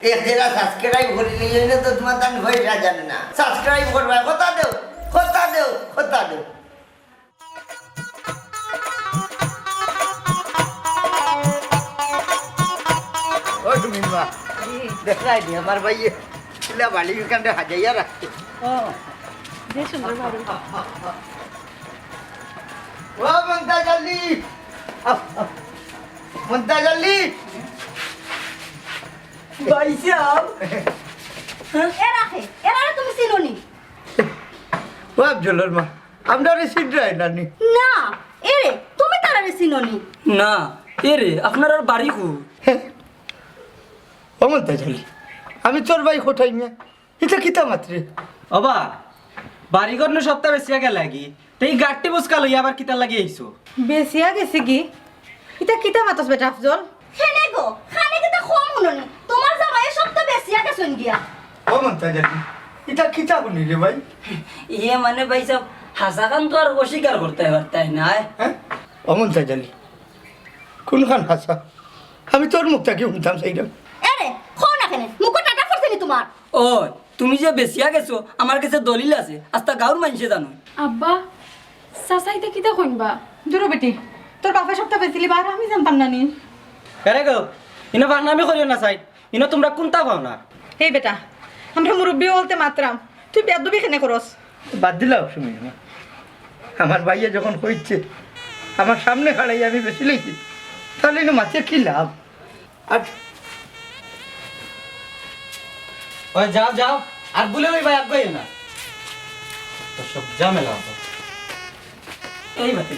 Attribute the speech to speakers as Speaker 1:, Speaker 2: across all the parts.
Speaker 1: एक जरा सब्सक्राइब করে নিয়ে না তো তোমার দান পয়সা জানে না সাবস্ক্রাইব করবা কথা দেও ও তুমি মা দেখাই নি আমার ভাই ছেলে বালি কান্দে হাজাইয়া রাখতে
Speaker 2: ও যে সুন্দর বাড়ি
Speaker 1: ও মন্তাজ আলী মন্তাজ আলী ভাই সাহেব
Speaker 2: এরা তুমি চিনোনি
Speaker 1: ও আফজলের মা আমরা রিসিট রাই নানি
Speaker 2: না এরে তুমি তারারে চিনোনি
Speaker 3: না এরে আপনার আর বাড়ি কো
Speaker 1: ও মন্তাজ আলী আমি তোর ভাই কোথায় মিয়া এটা কিতা মাত্রে
Speaker 3: অবা বাড়ি ঘর না সপ্তাহ বেশি আগে লাগি তাই গাট্টি বুসকা লই আবার কিতা লাগি আইছো
Speaker 2: বেশিয়া গেছে কি এটা কিতা মাতস বেটা আফজল খেনে গো খানে কিতা কম হলনি তোমার জামাই সবটা বেশিয়া গেছন গিয়া
Speaker 1: ও মন্তাজ আলী এটা কিতা বলি রে ভাই
Speaker 3: ইয়ে মানে ভাই সব হাসা কান তো আর অস্বীকার করতে পারতাই না
Speaker 1: হ্যাঁ ও মন্তাজ আলী কোনখান হাসা আমি তোর মুখটা কি শুনতাম সেইরকম
Speaker 2: এরে খো না কেনে মুখ টাটা করছনি তোমার
Speaker 3: ও তুমি যে বেশিয়া গেছো আমার কাছে দলিল আছে আস্তা গাঁর মানুষে জানো
Speaker 4: আব্বা সাসাইতে কিতা কইবা
Speaker 2: দূর বেটি তোর বাপের সবটা বেশিলি বার আমি জানতাম না নি
Speaker 3: আরে গো ইনো বাংনামি করিও না সাইড ইনো তোমরা কোনটা পাও না
Speaker 2: এই বেটা আমরা মুরব্বি বলতে মাত্রাম তুই বেদবি কেনে করস
Speaker 1: বাদ দিলাম শুনি না আমার ভাইয়া যখন হইছে আমার সামনে খাড়াই আমি বেশি লেগেছি তাহলে না মাছের কি লাভ আর
Speaker 3: ওই যাও যাও আর বলে ওই ভাই আগে না তো সব ঝামেলা হবে এই বাতি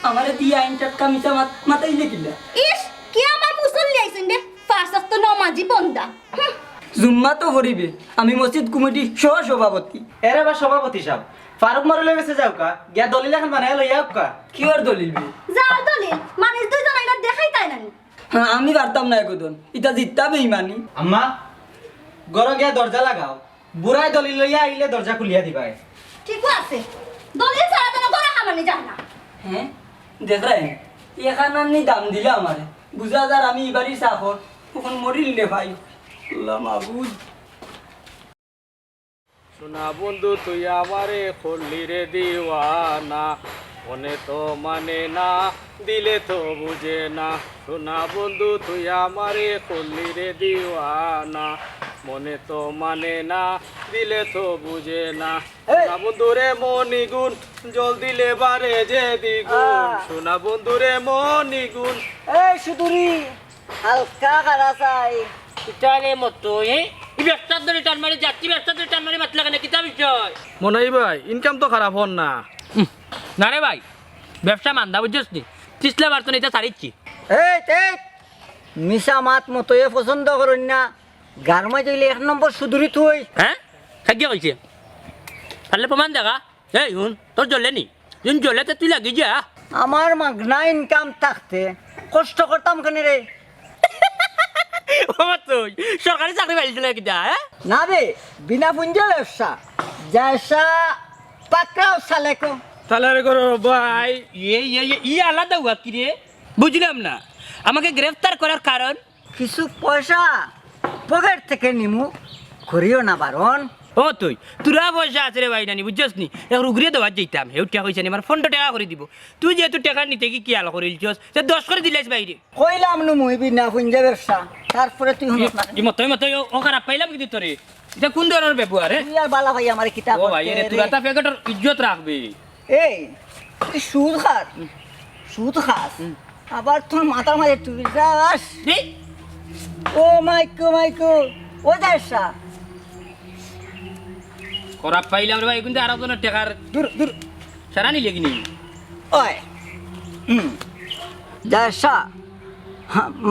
Speaker 3: আমারে দিয়া আইন চটকা মিছা মাথায় লেখিলা
Speaker 2: ইস কি আমার মুসল্লি আইছেন রে ফারসাস তো নমাজি বন্দা
Speaker 3: জুম্মা তো করিবে আমি মসজিদ কমিটি সহ সভাপতি এরে বা সভাপতি সাহেব ফারুক মারলে গেছে যাও কা গিয়া দলিল এখন বানাই লইয়া কা কি আর দলিল বে
Speaker 2: যাও দলিল মানুষ দুইজন এটা দেখাই তাই না
Speaker 3: হ্যাঁ আমি পারতাম না একদম এটা জিততা বেইমানি আম্মা গর গিয়া দরজা লাগাও বুড়াই দলিল লইয়া আইলে দরজা খুলিয়া দিবা
Speaker 2: ঠিক আছে দলিল ছাড়া তো গলা খামানি যায় না
Speaker 3: হ্যাঁ দেখ রে এখান আপনি দাম দিলে আমারে বুঝা যার আমি এবারই চাকর তখন মরিল রে ভাই আল্লাহ মাহবুব
Speaker 5: সোনা বন্ধু তুই আমারে করলি রে দিওয়ানা মনে তো মানে না দিলে তো বুঝে না সোনা বন্ধু তুই আমারে করলি রে দিওয়ানা মনে তো মানে না দিলে তো বুঝে না সোনা বন্ধু রে মনিগুণ জল দিলে বারে যে দ্বিগুণ সোনা বন্ধু রে মনিগুণ
Speaker 3: এই সুদুরি হালকা খারা চাই
Speaker 6: ইটারে মতো এই ব্যবসার ধরে টান মারি যাচ্ছি ব্যবসার ধরে টান মারি মাতলা কেন কিতা বিষয়
Speaker 5: মনাই ভাই ইনকাম তো খারাপ হন না
Speaker 6: না রে ভাই ব্যবসা মান্দা বুঝছিস নি তিসলা বার তো এটা ছাড়িচ্ছি
Speaker 7: এই মিশা মাত মতো এ পছন্দ করুন না গারমা চলে এক নম্বর সুদূরি তুই
Speaker 6: হ্যাঁ খাদ্য কইছে তাহলে প্রমাণ দেখা এই হুন তোর জ্বলে নি যখন জ্বলে তো তুই লাগি যা
Speaker 7: আমার মাগনা ইনকাম থাকতে কষ্ট করতাম কেন রে
Speaker 6: ও তুই সরকারি চাকরি পাইছিল কিটা হ্যাঁ
Speaker 7: না রে বিনা পুঞ্জে ব্যবসা জয়সা পাকড়াও সালেকো
Speaker 5: তাহলে করো ভাই
Speaker 6: ই আলাদা হুয়া কি রে বুঝলাম না আমাকে গ্রেফতার করার কারণ
Speaker 7: কিছু পয়সা পকেট থেকে নিমু করিও না বারণ
Speaker 6: ও তুই তোরা পয়সা আছে রে ভাই নানি বুঝছিস নি এখন উগরিয়ে দেওয়া যেতাম হেউ টাকা হয়েছে আমার ফোনটা টাকা করে দিব তুই যেহেতু টাকা নিতে কি আলো করিলছস সে 10 করে দিলাইস বাইরে
Speaker 7: কইলাম নু মুই বিনা পুঞ্জে ব্যবসা তারপরে তুই শুনস না
Speaker 6: মতই ও খারাপ পাইলাম কিন্তু তোরে এটা কোন ধরনের ব্যবহার রে
Speaker 7: তুই আর বালা ভাই আমার কিতাব
Speaker 6: ও ভাই রে তোরা তা প্যাকেটের ইজ্জত রাখবি
Speaker 7: এই তুই সুদ খাস আবার তোর মাথার মাঝে তুই যাস ও মাইকো ও যাইসা
Speaker 6: খারাপ পাইলাম রে ভাই কিন্তু আর একজনের টাকার দূর সারা নিলে কি নেই
Speaker 7: ওই যাইসা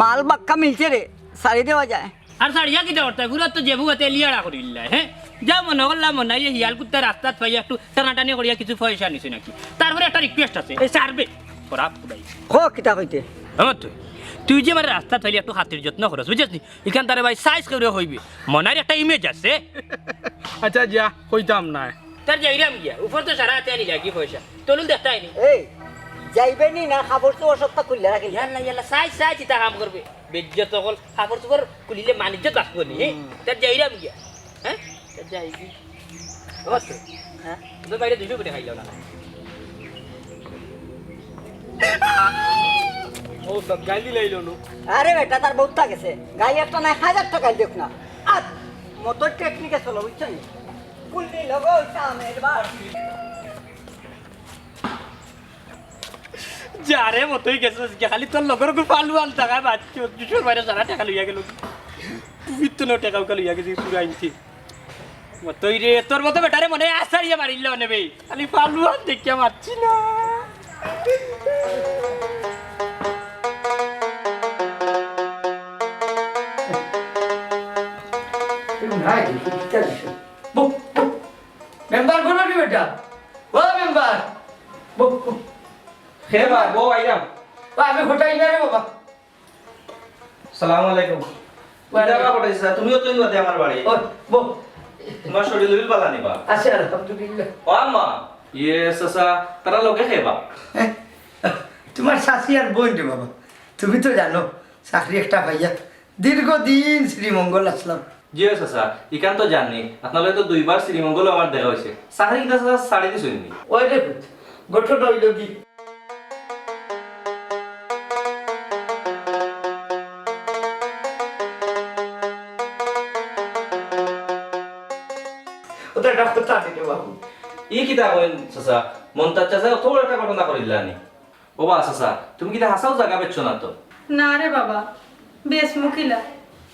Speaker 7: মাল বাক্কা মিলছে রে সারি দেওয়া যায়
Speaker 6: আর সারিয়া কিটা করতে ঘুরে তো জেবু হাতে লিয়াড়া করিল্লাই হ্যাঁ যা মনে করলাম মনে হয় হিয়াল কুত্তা রাস্তাত পাই একটু টানাটানি করিয়া কিছু পয়সা নিছে নাকি তারপরে একটা রিকোয়েস্ট আছে এই সারবে খারাপ ভাই
Speaker 7: কিতা কইতে
Speaker 6: আমার তুই যে মানে রাস্তা থাইলে একটু হাতের যত্ন করস বুঝছিস নি এখান তারে ভাই সাইজ করে হইবে মনের একটা ইমেজ আছে
Speaker 5: আচ্ছা যা কইতাম না
Speaker 6: তার যাইরাম গিয়া উপর তো সারা হাতে আনি লাগি পয়সা তলুন দেখতাই নি
Speaker 7: এই যাইবে নি না খাবার তো সপ্তাহ খুললে রাখি
Speaker 6: ইয়াল্লা সাইজ ইতা কাম করবে বেজ্জত তখন কাপড় চোপড় খুলিলে মানিজ্যত বাঁচব নি তার যাইরাম গিয়া হ্যাঁ তার যাইবি বুঝছো হ্যাঁ তোর বাইরে 200 করে খাইলো না
Speaker 5: ও সব গাইলি লাইলো নো
Speaker 7: আরে বেটা তার বহুত গেছে গাই একটা না 1000 টাকা দেখ না আর মোটর টেকনিকে চলো বুঝছেন কুলনি লগো সামের বার
Speaker 6: যারে মতই গেছিস খালি তোর লগর কো পালু আল টাকা বাচ্চা 200 বাইরে সারা টাকা লইয়া গেল তুই তো নো টাকা কাল লইয়া গেছিস পুরো আইনতি মতই রে তোর মতো বেটারে মনে আসারিয়া মারিল নেবে খালি পালু আল দেখিয়া মারছি না
Speaker 1: মেম্বার কোন বেটা ও মেম্বার
Speaker 5: হে বা বউ আইরাম
Speaker 1: আমি কোটাই না রে বাবা
Speaker 8: সালাম আলাইকুম দাদা পড়াইছা তুমিও তো ইনবাদে আমার বাড়ি
Speaker 1: ও বো
Speaker 8: তোমার শরীর লইল পালা নিবা
Speaker 1: আছে আলহামদুলিল্লাহ
Speaker 8: ও আম্মা ইয়ে সাসা তারা লোকে খাইবা
Speaker 1: তোমার শাশি আর বোন রে বাবা তুমি তো জানো চাকরি একটা ভাইয়া দীর্ঘদিন শ্রীমঙ্গল আসলাম
Speaker 8: জি সাসা ইকান তো জানি আপনাদের তো দুইবার শ্রীমঙ্গল আমার দেখা হয়েছে চাকরি কিনা সাসা সাড়ে দিস হইনি
Speaker 1: ওই রে গঠন হইল কি ওটা ডাক্তার তা দিতে বাবু
Speaker 8: ই কিতা কইন সাসা মন্তাজ চাচা তোর একটা ঘটনা করিলানি ও বা সাসা তুমি কিতা হাসাও জায়গা বেচছো না তো
Speaker 2: না রে বাবা বেশ মুখিলা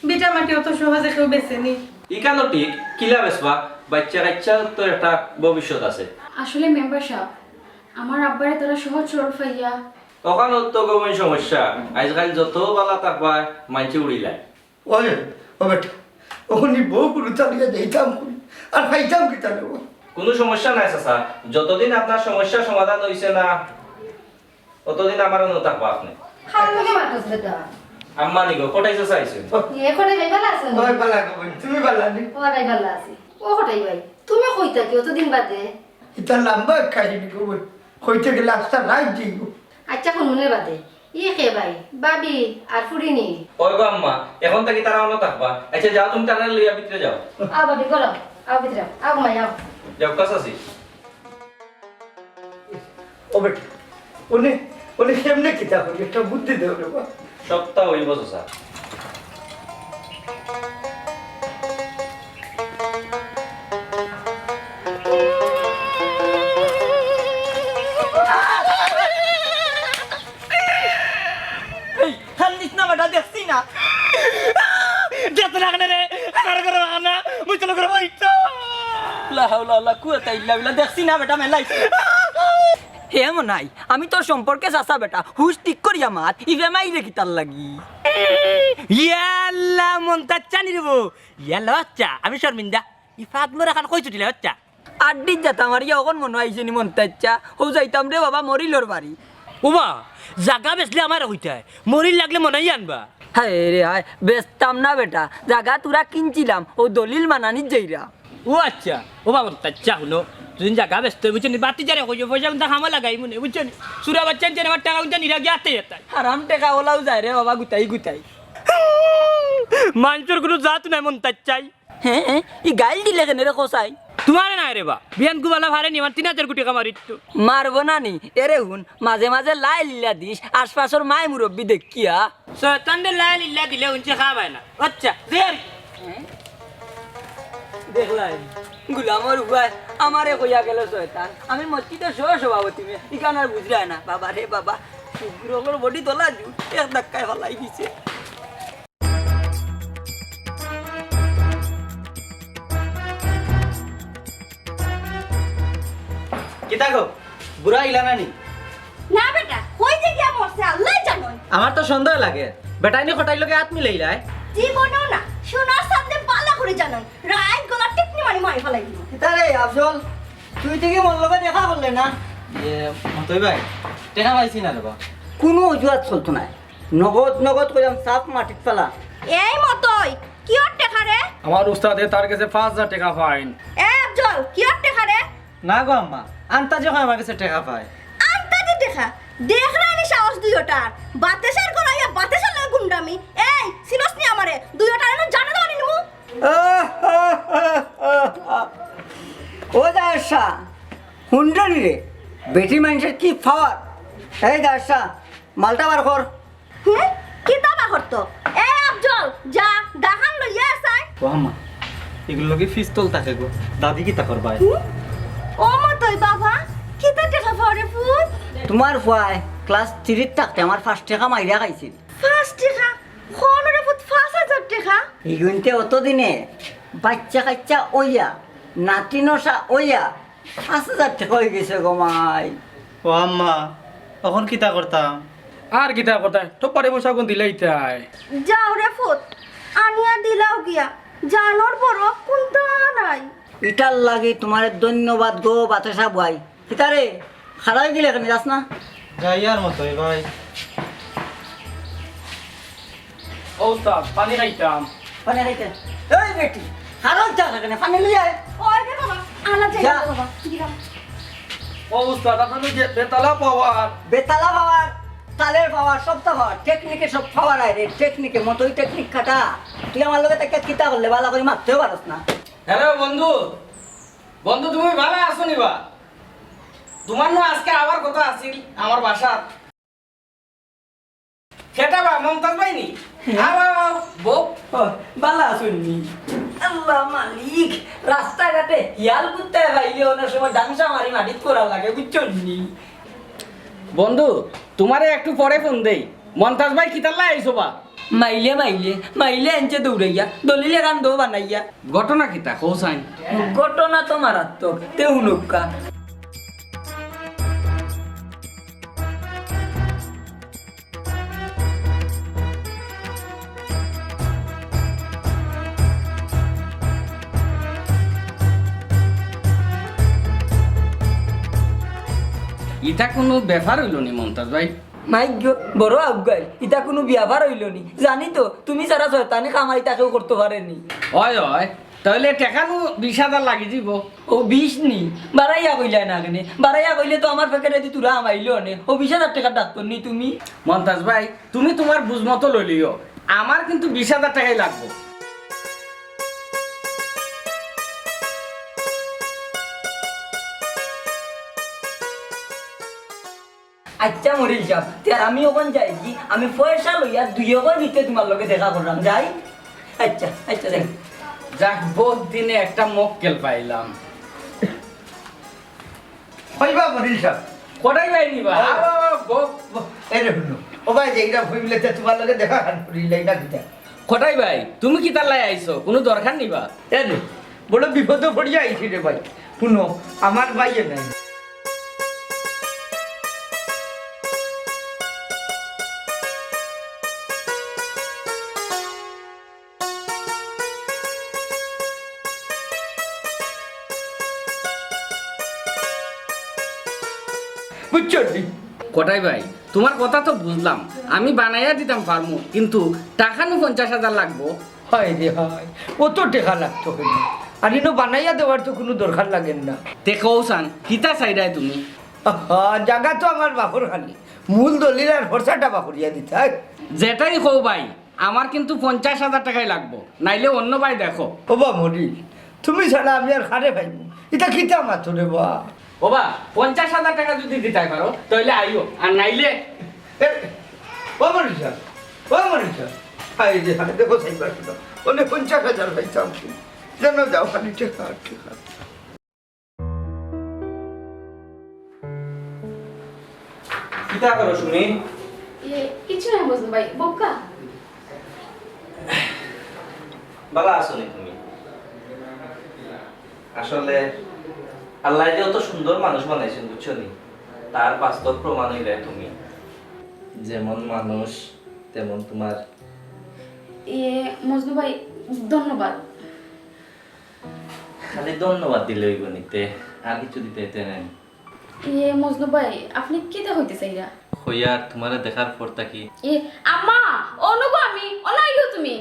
Speaker 2: বিটা মাটি অত সহজে কেউ বেছেনি
Speaker 8: ইকানো ঠিক কিলা বেচবা বাচ্চা কাচ্চা তো একটা ভবিষ্যৎ আছে
Speaker 4: আসলে মেম্বার সাহেব আমার আব্বারে তারা সহজ সরল পাইয়া
Speaker 8: ওখানে তো গমেন সমস্যা আজকাল যত বালা থাকবা মানছে উড়িলায়
Speaker 1: ওই ও বেটা ওখানে বউ গুরু চালিয়ে যাইতাম আর খাইতাম কি তাহলে
Speaker 8: কোনো সমস্যা নাই চাচা যতদিন আপনার সমস্যা সমাধান হইছে না ততদিন আমার অনু থাকবা আপনি
Speaker 2: হালুকে মাতস বেটা
Speaker 8: আম্মা নিগো কোটাইছে চাইছে
Speaker 2: এখনে ভাই ভালো আছেন
Speaker 1: ওই বালা গো তুমি বালা নি
Speaker 2: ও ভাই ভালো আছি ও হটাই ভাই তুমি কইতা কি অতদিন বাদে
Speaker 1: এটা লম্বা কাহিনী গো কইতে গেলে আস্তা রাইট দিই
Speaker 2: আচ্ছা শুনুনে বাদে ই কে ভাই বাবি আর ফুরিনি
Speaker 8: ওই গো আম্মা এখন থেকে তারা অনু থাকবা আচ্ছা যাও তুমি তারা লইয়া ভিতরে যাও
Speaker 2: আ বাবি গরম আও ভিতরে আও মাই আও
Speaker 8: যাও কাছাছি
Speaker 1: ও বেটা ওনে ওনে কেমনে কিতা করি একটা বুদ্ধি দেও রে বাবা
Speaker 8: সপ্তাহ হইব চাচা
Speaker 7: হান্দিস না বেটা দেখছি না
Speaker 6: যত লাগনে রে আমার করে না মুই চলো করে বইতো
Speaker 7: লা হাওলা লা কুয়াতা ইল্লা বিল্লাহ দেখছি না বেটা মেলাইছে হে মনাই আমি তোর সম্পর্কে চাচা বেটা হুশ ঠিক করিয়া মাত ইভে মাইরে কি তার লাগি
Speaker 6: ইয়াল্লা মন্তাজ চানি দেবো ইয়াল্লা বাচ্চা আমি শর্মিন্দা ইফাত মোরা খান কই ছুটিলে বাচ্চা
Speaker 7: আড্ডি যেতাম মারিয়া অকন মনে আইছে নি মন তাচ্চা ও যাইতাম রে বাবা মরিলর বাড়ি
Speaker 6: ওমা জাগা বেচলে আমার হইতায় মরিল লাগলে মনাই আনবা
Speaker 7: হায় রে হায় বেচতাম না বেটা জাগা তোরা কিনছিলাম ও দলিল মানানি যাইরা
Speaker 6: ও আচ্ছা ও বাবা তাচ্চা শুনো তুই জাগা ব্যস্ত বুঝছেন বাতি যারে কইছো পয়সা কিন্তু হামা লাগাই মনে বুঝছেন সুরা বাচ্চা চেন আমার টাকা কিন্তু নিরা গিয়াতে যেতাই
Speaker 7: হারাম টেকা ওলাও যায় রে বাবা গুতাই গুতাই
Speaker 6: মানুষের কোনো জাত নাই মন চাই
Speaker 7: হ্যাঁ ই গাইল দিলে কেন রে কসাই
Speaker 6: তোমার না রে বা বিয়ান গুবালা ভারে নি আমার 3000 কোটি কামারিত তো
Speaker 7: মারবো না নি এরে হুন মাঝে মাঝে লাই লিলা দিস আশপাশের মাই মুরব্বী দেখিয়া
Speaker 6: শয়তান দে লা লিল্লা দিলে উনছে খাবায় না আচ্ছা দের
Speaker 7: দেখলাই গুলামর উপায় আমারে কইয়া গেল শয়তান আমি মসজিদের সভাপতি মে ইকান আর বুঝলাই না বাবা রে বাবা শুক্রকর বডি তোলা জু এক ধাক্কায় ফলাই দিছে
Speaker 8: কিতা গো বুড়া ইলা নানি
Speaker 2: না বেটা কই যে গিয়া মরছে আল্লাহ জানে
Speaker 3: আমার তো সন্দেহ লাগে বেটাইনি খটাই লগে হাত মিলাইলাই
Speaker 2: জীবনও না সোনার সামনে পালা করে জানেন রাইট গলা টিপনি মারি মারি ফেলাই দিব
Speaker 7: তারে আফজল তুই থেকে মন লগে দেখা করলে না
Speaker 3: মতই ভাই টেকা পাইছি না রেবা
Speaker 7: কোনো অজুহাত চলতো না নগদ নগদ কইলাম সাপ মাটিত ফেলা
Speaker 2: এই মতই কিয়র টেকা রে
Speaker 5: আমার উস্তাদে তার কাছে 5000 টাকা ফাইন
Speaker 2: এ আফজল কিয়র টেকা রে
Speaker 3: না গো আম্মা আন্তাজে হয় আমার কাছে টেকা পায়
Speaker 2: আন্তা দি দেখা দেখ না নি সাহস দুইটার বাতেশার করাইয়া বাতেশার লাগে গুণ গুন্ডামি এই সিনস নি আমারে দুইটা এনো জানা দাও নিমু
Speaker 7: ও দাসা হুন্ডানি রে বেটি মানুষের কি ফাওয়ার এই দাসা মালটা বার কর
Speaker 2: কি দাবা করতো এ আফজল যা দাহান লইয়া আসাই
Speaker 3: ও আম্মা এগুলো কি পিস্তল থাকে গো দাদি কি তা করবাই
Speaker 2: ও মা তুই বাবা কি তা দেখা পড়ে ফুল
Speaker 7: তোমার ফুয়াই ক্লাস 3 থাকতে আমার 5 টাকা মাইরা খাইছিল
Speaker 2: ফার্স্ট টাকা কোনরে ফুট 5000 টাকা
Speaker 7: ইগুনতে অতদিনে বাচ্চা কাচ্চা ওইয়া নাতি নসা ওইয়া 5000 টাকা হয়ে গেছে গো মাই
Speaker 3: ও আম্মা তখন কি তা করতাম
Speaker 5: আর কিতা কথা তো পরে বসা কোন দিলেই তাই
Speaker 2: যাও রে ফুট আনিয়া দিলাও গিয়া জানোর বড় কোনটা নাই
Speaker 7: এটার লাগে তোমার ধন্যবাদ গো বাতাসা ভাই কিতারে খারাপ গেলে কেন যাস না
Speaker 3: যাইয়ার মতো ভাই
Speaker 5: ও উস্তাদ পানি খাইতাম
Speaker 7: পানি খাইতে এই বেটি খারাপ চা কেন পানি লিয়ে আয়
Speaker 2: ওই রে বাবা আলা যাই
Speaker 7: যা।
Speaker 2: বাবা গিরাম
Speaker 5: ও উস্তাদ আপনাদের যে বেতালা পাওয়ার
Speaker 7: বেতালা পাওয়ার তালের পাওয়ার সব তো পাওয়ার টেকনিকে সব পাওয়ার আয় রে টেকনিকে মতোই টেকনিক কাটা তুই আমার লগে একটা কিতা করলে ভালো করে মারতেও পারস না
Speaker 6: হ্যালো বন্ধু বন্ধু তুমি ভালো আছো নিবা তোমার না আজকে আবার কথা আছিল আমার বাসার সেটা বা মমতাজ ভাই নি বউ
Speaker 7: বালা শুননি আল্লাহ মালিক রাস্তাঘাটে হিয়াল কুত্তা ভাইলে অনেক সময় ডাংসা মারি মাটিত করা লাগে বুঝছো নি
Speaker 6: বন্ধু তোমারে একটু পরে ফোন দেই মমতাজ ভাই কিতাল্লা আইছো বা
Speaker 7: মাইলে মাইলে মাইলে এনচে দৌড়াইয়া দলিলে গান দো বানাইয়া
Speaker 6: ঘটনা কিতা কৌসাইন
Speaker 7: ঘটনা তো মারাত্মক তেউ নুকা
Speaker 6: ইটা কোনো ব্যাপার হইল নি মমতাজ ভাই
Speaker 7: মাইগ্য বড় আউগাই ইটা কোনো বিয়াবার হইল নি জানি তো তুমি সারা শয়তানি কামাই তাকেও করতে পারেনি
Speaker 6: হয় হয় তাহলে টেকানো 20,000 লাগি দিব
Speaker 7: ও 20 নি বাড়াইয়া কইলা না কেনে বাড়াইয়া কইলে তো আমার প্যাকেটে দি তুরা আমাইলো নে ও 20,000 টাকা ডাক্তার নি তুমি
Speaker 6: মমতাজ ভাই তুমি তোমার বুঝমতো লইলিও আমার কিন্তু 20,000 টাকাই লাগবে
Speaker 7: আচ্ছা মরিল যাব তে আমি ওখান যাই কি আমি পয়সা লইয়া দুই ওখান দিতে তোমার লগে দেখা করলাম যাই আচ্ছা আচ্ছা যাই
Speaker 6: যাক বহুত দিনে একটা মক্কেল পাইলাম
Speaker 1: হইবা মরিল সাহেব
Speaker 6: কোটাই ভাই নিবা
Speaker 1: এই রে শুনো ও ভাই যেইটা ভুইলে তোমার লগে দেখা খান করিলাই না কিতা
Speaker 6: কোটাই ভাই তুমি কি তাল্লাই আইছো কোনো দরকার নিবা
Speaker 1: এ রে বড় বিপদ পড়িয়া আইছি রে ভাই শুনো আমার ভাইয়ে নাই বুঝছো নি?
Speaker 6: কোটাই ভাই তোমার কথা তো বুঝলাম আমি বানাইয়া দিতাম পারমু কিন্তু টাকা নো 50,000 লাগবো
Speaker 1: হয় রে হয় অত টাকা লাগতো কেন আর ইনো বানাইয়া দেওয়ার তো কোনো দরকার লাগেন না
Speaker 6: তে কৌসান কিতা চাইরাই তুমি
Speaker 1: জায়গা তো আমার বাপর খালি মূল দলিল আর খরচাটা বাপরিয়া দিতে হয়
Speaker 6: যেটাই কও ভাই আমার কিন্তু 50,000 টাকাই লাগবো নাইলে অন্য ভাই দেখো
Speaker 1: ও বা মরি তুমি ছাড়া আমি আর খারে পাইব এটা কিতা মাত্র রে বা
Speaker 6: বাবা 50,000 টাকা যদি দিতে পারো তাহলে আইও আর নাইলে
Speaker 1: ও মরিষা ও মরিষা হাই রে হাই দেখো সাইবার শুনো ওনে 50,000 পাইতাম জানো যাও খালি টাকা টাকা
Speaker 8: কিতা করো শুনি
Speaker 4: কিছু নাই বুঝলো ভাই বোকা
Speaker 8: বালা আসনি তুমি আসলে আল্লাহ যে অত সুন্দর মানুষ বানাইছেন বুঝছো নি তার বাস্তব প্রমাণ হইলে তুমি যেমন মানুষ তেমন তোমার
Speaker 4: মজনু ভাই ধন্যবাদ
Speaker 8: খালি ধন্যবাদ দিলে হইব নিতে আর কিছু দিতে হইতে নাই
Speaker 4: মজনু ভাই আপনি কিতা হইতে চাইরা
Speaker 8: হইয়া তোমারে দেখার পর তাকি
Speaker 4: আম্মা অনুগো আমি অনাইও তুমি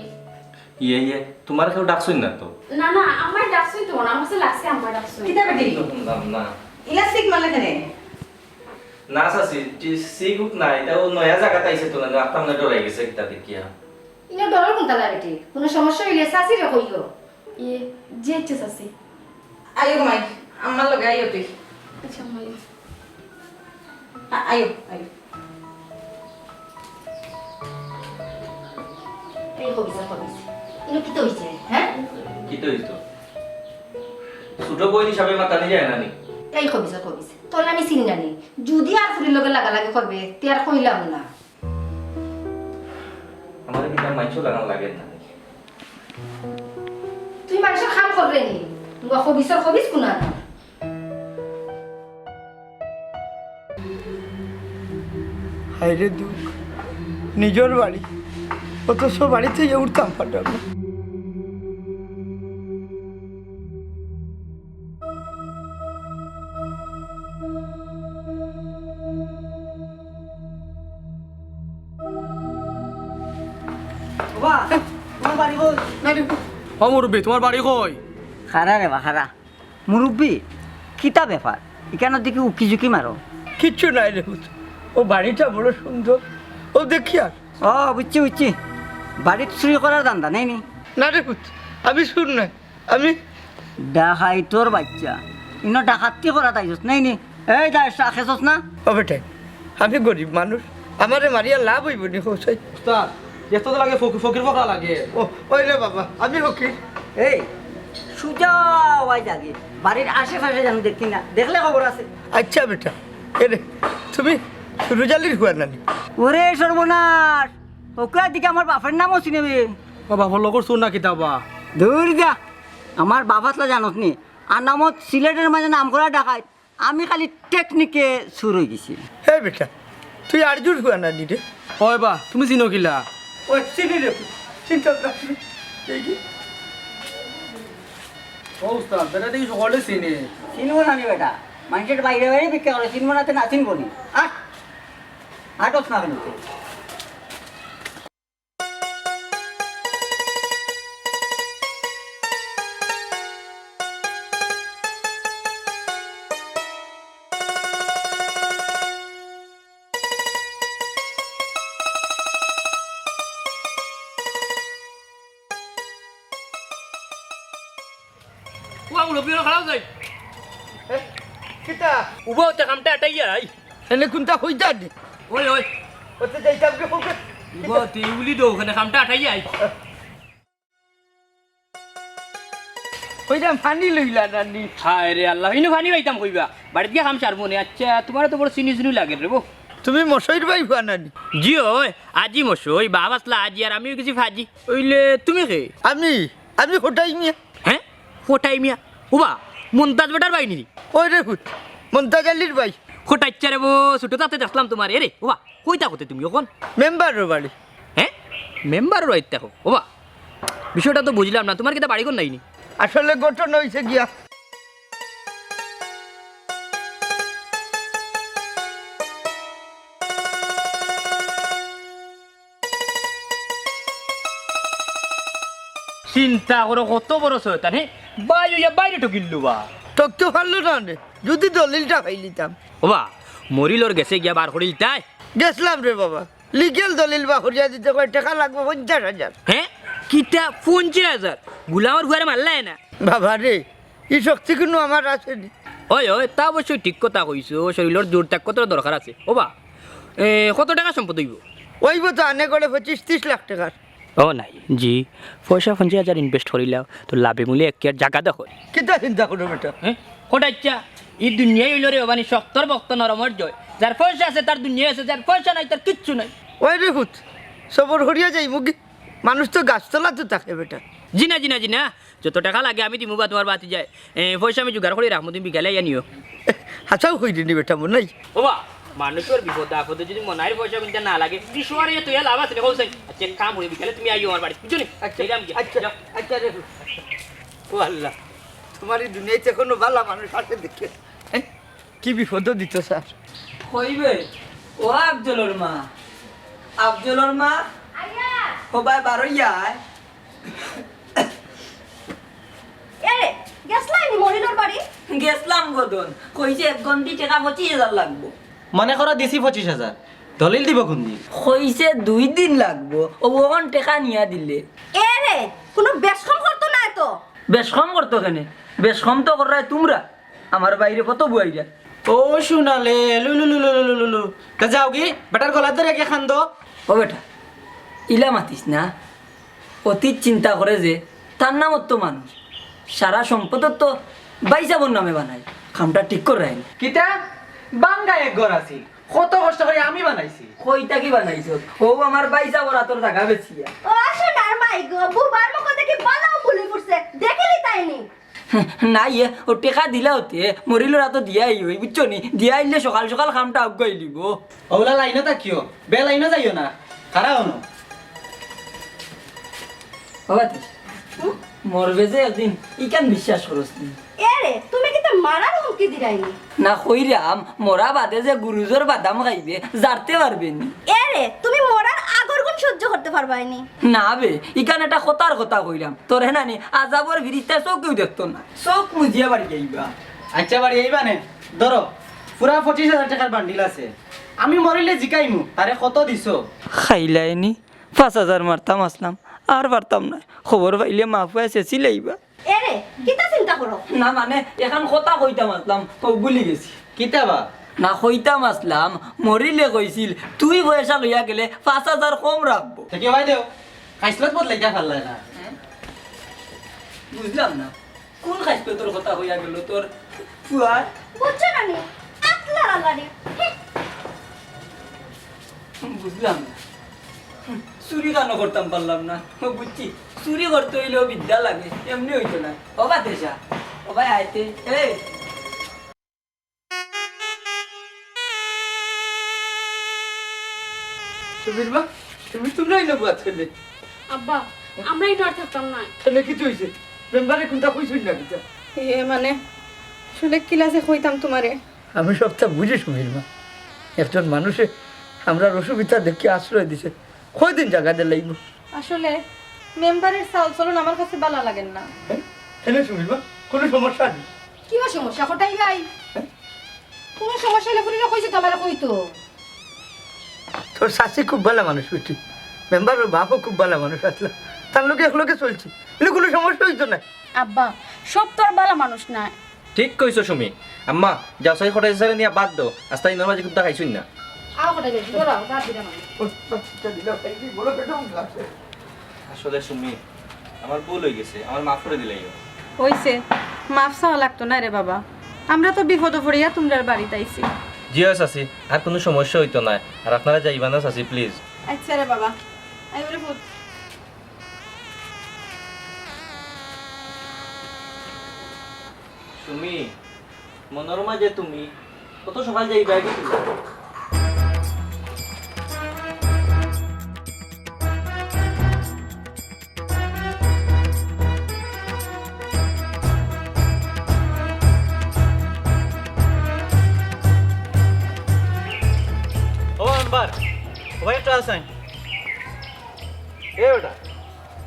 Speaker 8: ইয়ে ইয়ে তোমার কেউ ডাকছই না তো
Speaker 4: না না আমার ডাকছই তো না আমার লাগছে আমার ডাকছই
Speaker 7: কিতা বেটি
Speaker 8: শুনলাম না
Speaker 7: ইলাস্টিক মানে কেনে
Speaker 8: না চাচি সিগুক নাই তাও নয়া জায়গা আইছে তো না আত্মা মনে ডরাই গেছে একটা দেখিয়া
Speaker 4: ইনো ডলার কোনটা লাগে কোনো সমস্যা হইলে সাসি রে কইও যে ইচ্ছে সাসি
Speaker 2: আয়ো মাই আমার লগে আয়ো তুই
Speaker 4: আচ্ছা মাই
Speaker 2: আয়ো আয়ো
Speaker 4: এই কবিতা ইনো কি তো হইছে হ্যাঁ
Speaker 8: কি তো হইতো ছোট বই হিসাবে মাথা নিয়ে যায় না নি
Speaker 4: এই কবিতা তোর আমি চিনি জানি যদি আর ফুরির লগে লাগালাগি করবে তে আর কইলাম না
Speaker 8: আমার কিটা মাইছো লাগান লাগে না
Speaker 4: তুই মানুষের খাম করবে নি কবিস কোনা
Speaker 1: হায়রে দুঃখ নিজের বাড়ি অথচ বাড়ি থেকে উঠতাম ফাটাবো
Speaker 7: বাবা তোমার বাড়ি কই
Speaker 5: ও মুরব্বী তোমার বাড়ি কই
Speaker 7: খারা রে বা খারা মুরব্বী কিতা ব্যাপার এখানে দেখি উকি ঝুঁকি মারো
Speaker 1: কিচ্ছু নাই রে হুত। ও বাড়িটা বড় সুন্দর ও দেখি আর
Speaker 7: ও বুঝছি বাড়িতে চুরি করার দান্দা নেই নি
Speaker 1: না রে হুত, আমি শুন নাই আমি
Speaker 7: ডাকাই তোর বাচ্চা ইনো ডাকাতি করা তাইছস নেই নি এই যা খেছস না
Speaker 1: ও বেটাই আমি গরিব মানুষ আমারে মারিয়া লাভ হইব নি হোসাই
Speaker 3: উস্তাদ এত তো লাগে ফকির ফকরা লাগে
Speaker 1: ও ওই রে বাবা আমি হকি
Speaker 7: এই সুজা ওয়াই জাগে বাড়ির আশেপাশে জানি দেখি না দেখলে খবর আছে
Speaker 1: আচ্ছা বেটা এরে তুমি রোজালির হুয়া নানি
Speaker 7: ওরে সর্বনাশ ওকে দিকে আমার বাপের নামও চিনেবে
Speaker 3: বাবা লগর শুন না কিতাবা
Speaker 7: দূর যা আমার বাবাতলা জানত নি আর নামত সিলেটের মাঝে নাম করা ডাকাই আমি খালি টেকনিকে সুর হয়ে গেছি
Speaker 1: হে বেটা তুই আরজুর হুয়া নানি রে
Speaker 3: হয় বা তুমি চিনো কিলা
Speaker 1: ও চিনি রে চিন্তা রাখবি
Speaker 3: ও উস্তাদ বেটা দেখি সকলে চিনে
Speaker 7: চিনবো না আমি বেটা মানুষের বাইরে বাইরে বিক্রি করে চিনবো না না চিনবো নি আটক না কেন
Speaker 6: ও মুরব্বী খারাপ যাই
Speaker 1: কিতা
Speaker 6: উবা হতে কামটা এটাই যাই
Speaker 1: এনে কোনটা হইতা নি
Speaker 6: ওই ওই
Speaker 1: ওতে যাইতাম কে হোক
Speaker 6: উবা তুই উলি দো ওখানে কামটা এটাই যাই
Speaker 1: কইরা ফানি লইলা নানি
Speaker 6: হায় রে আল্লাহ ইনু ফানি পাইতাম কইবা বাড়িতে গিয়ে খাম সারবো নে আচ্ছা তোমার তো বড় চিনি লাগে রে বো
Speaker 1: তুমি মশাইর ভাই হুয়া নানি
Speaker 6: জি ওই আজি মশই বাবা আসলা আজি আর আমিও কিছু ফাজি ওইলে তুমি কে
Speaker 1: আমি কোটাই মিয়া
Speaker 6: হ্যাঁ কোটাই মিয়া উবা মন্তাজ বেটার বাইনি
Speaker 1: ওই রে হুত মন্তাজ আলীর ভাই
Speaker 6: কোটাইচ্ছা রে বো ছোট তাতে দেখলাম তোমার এরে ওবা কইতা কোতে তুমি ওখন
Speaker 1: মেম্বারের বাড়ি
Speaker 6: হ্যাঁ মেম্বার রয়েছে দেখো ওবা বিষয়টা তো বুঝলাম না তোমার কিটা বাড়ি কোন নাইনি
Speaker 1: আসলে গঠন হয়েছে গিয়া
Speaker 6: চিন্তা করো কত বড় শয়তান হে বাইরে ঢুকিল্লু বা
Speaker 1: তোক তো পারলো না রে যদি দলিলটা পাই লিতাম
Speaker 6: ওবা মরিলর গেছে গিয়া বার করিল তাই
Speaker 1: গেছলাম রে বাবা লিগেল দলিল বা করিয়া দিতে কয় টাকা লাগবে 50,000
Speaker 6: হ্যাঁ কিটা 50,000 গুলামর ঘরে মারলাই না
Speaker 1: বাবা রে এই শক্তি কোনো আমার আসেনি
Speaker 6: ওই ওই তা অবশ্যই ঠিক কথা কইছো শরীরের জোর ত্যাগ কত দরকার আছে ওবা কত টাকা সম্পদ হইব
Speaker 1: ওইব তো আনে করে 25-30 লাখ টাকার
Speaker 6: ও নাই জি পয়সা 50,000 ইনভেস্ট করিলাও তো লাভে মূল্যে এক জায়গা দেখো
Speaker 1: কিতা চিন্তা করো বেটা
Speaker 6: হ্যাঁ কোটাইচ্ছা এই দুনিয়ায় হইল রে বাবানি শক্তর ভক্ত নরমর জয় যার পয়সা আছে তার দুনিয়া আছে যার পয়সা নাই তার কিচ্ছু নাই
Speaker 1: ওই রে হুত সবর হরিয়া যাই মুগি মানুষ তো গাছতলা তো থাকে বেটা
Speaker 6: জিনা যত টাকা লাগে আমি দিমু বা তোমার বাতি যায় পয়সা আমি জোগাড় করে রাখবো তুমি বিকালে আনিও
Speaker 1: হাসাও হইনি নি বেটা মনে নাই
Speaker 6: ওবা মানুষের বিপদ আপদে যদি মনাইর পয়সা কিনতে না লাগে বিশ্বরে তুই লাভ আছে দেখো আচ্ছা কাম হই বিকালে তুমি আইও আমার বাড়ি বুঝছো নি
Speaker 1: আচ্ছা
Speaker 6: এইরাম কি
Speaker 1: আচ্ছা আচ্ছা রে হুত। ও আল্লাহ তোমার এই দুনিয়াতে কোনো ভালো মানুষ আছে দেখে কি বিপদ দিত স্যার
Speaker 7: হইবে ও আফজলের মা সবাই বারইয়ায়
Speaker 2: এ গেছলাই নি মরিলর বাড়ি
Speaker 7: গেছলাম গদন কইছে 1 ঘন্টি টাকা 25,000 লাগবো
Speaker 3: মনে করো দিছি 25,000 দলিল দিব কোনদি
Speaker 7: হইছে 2 দিন লাগবো ওখান টেকা নিয়া দিলে
Speaker 2: এ রে কোনো বেশ কম করতো না তো
Speaker 7: বেশ কম করতো কেন বেশ কম তো করায় তোমরা আমার বাইরে কত বুয়াইরা
Speaker 3: ও শুনালে লুলুলুলুলুলু তা যাও কি বেটার গলা ধরে কে খান দো
Speaker 7: ও বেটা ইলা মাতিস না অতীত চিন্তা করে যে তার নাম তো মানুষ সারা সম্পদ তো বাইজাবর নামে বানায় খামটা ঠিক করে রাখেন
Speaker 3: কিতা বাঙ্গা এক ঘর আছি কত কষ্ট করে আমি বানাইছি
Speaker 7: কইটা কি বানাইছ ও আমার বাইজাবর আতর জায়গা বেচিয়া
Speaker 2: ও সোনার মাই গো বুবার মুখ দেখি বালাও ভুলে পড়ছে দেখিলি তাইনি
Speaker 7: নাই ও টেকা দিলা হতে মরিল রাতো দিয়াই হই বুঝছো নি দিয়া আইলে সকাল সকাল খামটা আগাই দিব
Speaker 3: ওলা লাইনও তাকিও বে লাইনও যাইও না খারা হনো
Speaker 7: বাবাতে মরবে যে একদিন ইকান বিশ্বাস করস নি
Speaker 2: এ রে তুমি কি তো মারার হুমকি দিরাইনি
Speaker 7: না কইরাম মরা বাদে যে গুরুজোর বাদাম খাইবে জারতে পারবে নি
Speaker 2: এ রে তুমি মরার আগর গুণ সহ্য করতে পারবাইনি
Speaker 7: না বে ইকান একটা কথার কথা কইরাম তোর হেনানি আজাবর বিরিস্তা চোখ কেউ দেখতো না চোখ মুজিয়া বাড়ি যাইবা
Speaker 3: আচ্ছা বাড়ি এইবা নে ধরো পুরা 25,000 টাকার বান্ডিল আছে আমি মরিলে জিকাইমু তারে কত দিছো
Speaker 7: খাইলাইনি 5,000 মারতাম আসলাম আর পারতাম না খবর পাইলে মাফু আছে চিলাইবা
Speaker 2: এ রে কিতা চিন্তা করো
Speaker 7: না মানে এখন কথা কইতাম আসলাম ও ভুলি গেছি
Speaker 3: কিতাবা
Speaker 7: না কইতাম আসলাম মরিলে কইছিল তুই পয়সা লইয়া গেলে 5,000 কম রাখবো
Speaker 3: কি ভাই দেও কাইসলত বদলাইতা ফাললাই না
Speaker 7: বুঝলাম না কোন খাইতো তোর কথা হইয়া গেল তোর ফুয়ার
Speaker 2: বুঝছো না নি আকলা আলারে
Speaker 7: বুঝলাম না চুরি কেন করতাম পারলাম না বুঝছি চুরি করতে হইলেও বিদ্যা লাগে এমনি হইতো না বাবা দেশা বাবা আইতে এই
Speaker 1: সুবীরবা তুমি তোমরাই না বুয়া ছেলে
Speaker 4: আব্বা আমরাই তো আর থাকতাম না
Speaker 1: ছেলে কিছু হয়েছে মেম্বারে কোনটা কইছই না কিতা
Speaker 4: এ মানে আসলে ক্লাসে কইতাম তোমারে
Speaker 1: আমি সবটা বুঝি সুবীরবা একজন মানুষে আমরা অসুবিধা দেখে আশ্রয় দিছে কয়দিন জায়গাতে লাগবো
Speaker 4: আসলে মেম্বারের চাল চলন আমার কাছে ভালো লাগেন না
Speaker 1: ছেলে সুবীরবা কোনো সমস্যা নেই
Speaker 4: কি বা সমস্যা হঠাই ভাই কোন সমস্যা হলে পুরিনা কইছে তোমার কইতো
Speaker 1: তোর শাশি খুব ভালো মানুষ বেটি মেম্বারের বাপও খুব ভালো মানুষ আসলে তার লোকে একলোকে চলছে এগুলো কোনো সমস্যা হইতো না
Speaker 4: আব্বা সব তো আর ভালো মানুষ না
Speaker 8: ঠিক কইছো সুমি আম্মা যাও সাই খটাই সারে নিয়া বাদ দাও আস্তাই নরমাজি কুত্তা খাইছুন না
Speaker 4: আও হঠাই বেশি ধরাও দাঁত দিলাম
Speaker 8: আসলে সুমি আমার ভুল হয়ে গেছে আমার মাফ করে দিলাইও
Speaker 4: হইছে মাফ চাওয়া লাগতো না রে বাবা আমরা তো বিপদে পড়িয়া তোমরার বাড়িতে আইছি
Speaker 8: জিও চাচি আর কোনো সমস্যা হইতো না আর আপনারা যাইবা না চাচি প্লিজ
Speaker 4: আচ্ছা রে বাবা আই বলে ফুট
Speaker 8: সুমি মনোরমা যে তুমি কত সকাল যাইবা কি
Speaker 3: ও আনবার ভাই একটা আছেন
Speaker 8: এ ওটা